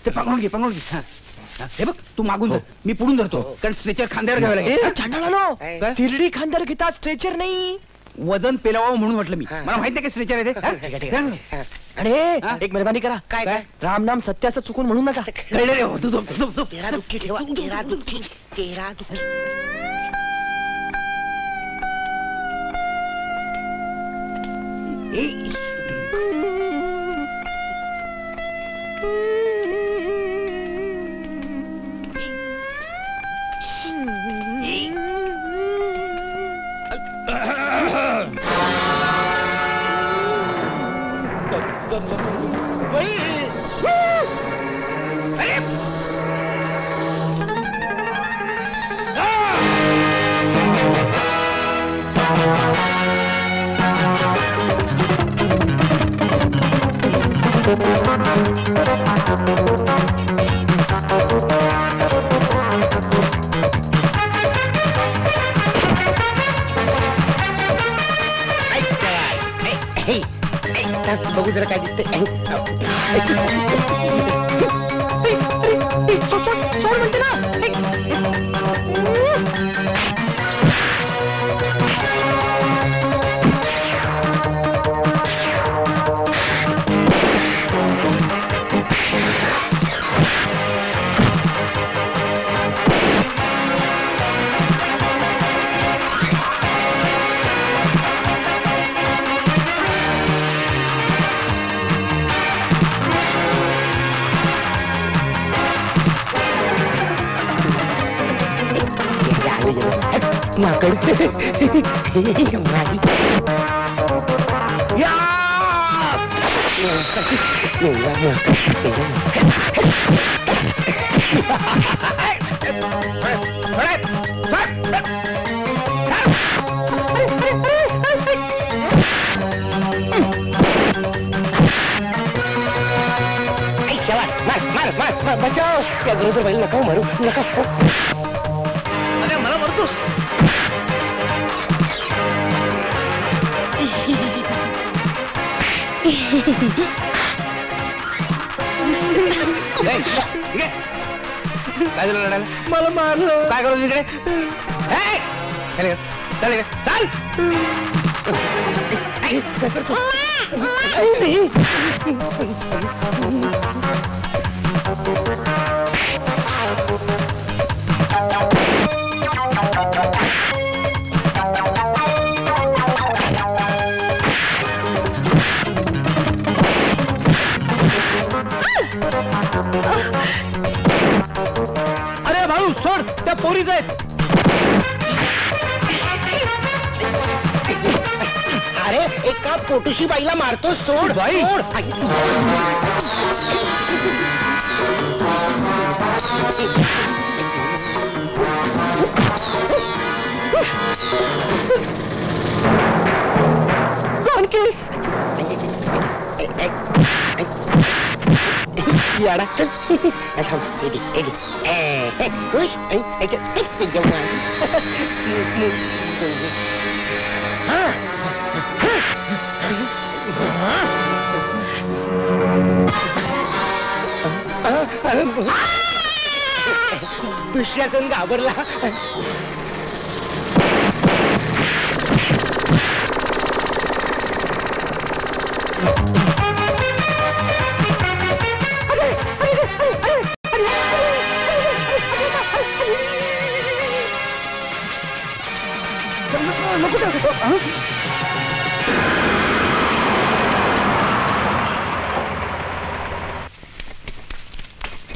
ते पांघरून घे हे बघ तू मागून धर मी पुढून धरतो कारण स्ट्रेचर खांद्यावर घ्यावं लागेल. चांडाळानो तिरडी खांद्यावर घेतात स्ट्रेचर नाही वजन पेलावं म्हणून म्हटलं मी मला माहित नाही का स्ट्रेचर आहे ते. आणि एक मेहरबानी करा काय राम नाम सत्याचं चुकून म्हणू नका. कळलं रे तू चेहरा दुःखी ठेवा चेहरा दुःखी. बघू जरा काय दिसतंय. सोड म्हणते ना. माकड बचाव त्या गरोदर बाईला नका मारू नका. अरे मला मारतोस काय झालं लढायला मला मारलं काय करू तिकडे चाल चाल अरे भाऊ सोड त्या पोरीच आहेत. अरे एका पोटुशी बाईला मारतो सोड बाई कोण केस याडा खुश दुःशासन घाबरला.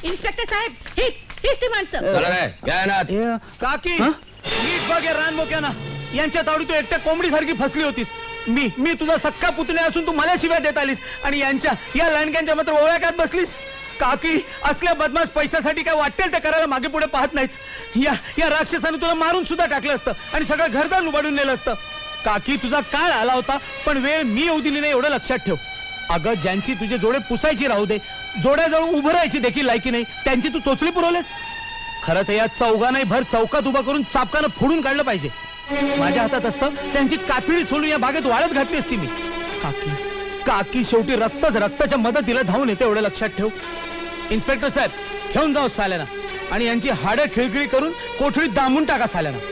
इन्स्पेक्टर साहेब हीच ती माणसं. काकी नीट बघ रानमोक्या ना यांच्या तावडी तू एकट्या कोंबडी सारखी फसली होतीस. मी तुझा सक्का पुतणे असून तू मला शिव्या देत आलीस आणि यांच्या या लांडग्यांच्या मात्र ओळ्या कात बसलीस. काकी असल्या बदमाश पैशासाठी काय वाटेल ते करायला मागे पुढे पाहत नाहीत. या राक्षसाने तुला मारून सुद्धा टाकलं असतं आणि सगळं घरदार लुबाडून नेलं असतं. काकी तुझा काळ आला होता पण वेळ मी येऊ दिली नाही एवढं लक्षात ठेव. अगं ज्यांची तुझे जोडे पुसायची राहू दे जोड्याजवळ उभं राहायची देखील लायकी नाही त्यांची तू चोचली पुरवलेस. खरं तर या चौघांनाही भर चौकात उभा करून चापकानं फोडून काढलं पाहिजे. माझ्या हातात असतं त्यांची कातडी सोडून या बागेत वाळत घातली असती मी. काकी काकी शेवटी रक्तच रक्ताच्या मदतीला धावून येते, एवढं लक्षात ठेव. इन्स्पेक्टर साहेब, घेऊन जाऊ साल्याना आणि यांची हाडं खिळखिळी करून कोठडीत दामून टाका साल्याना.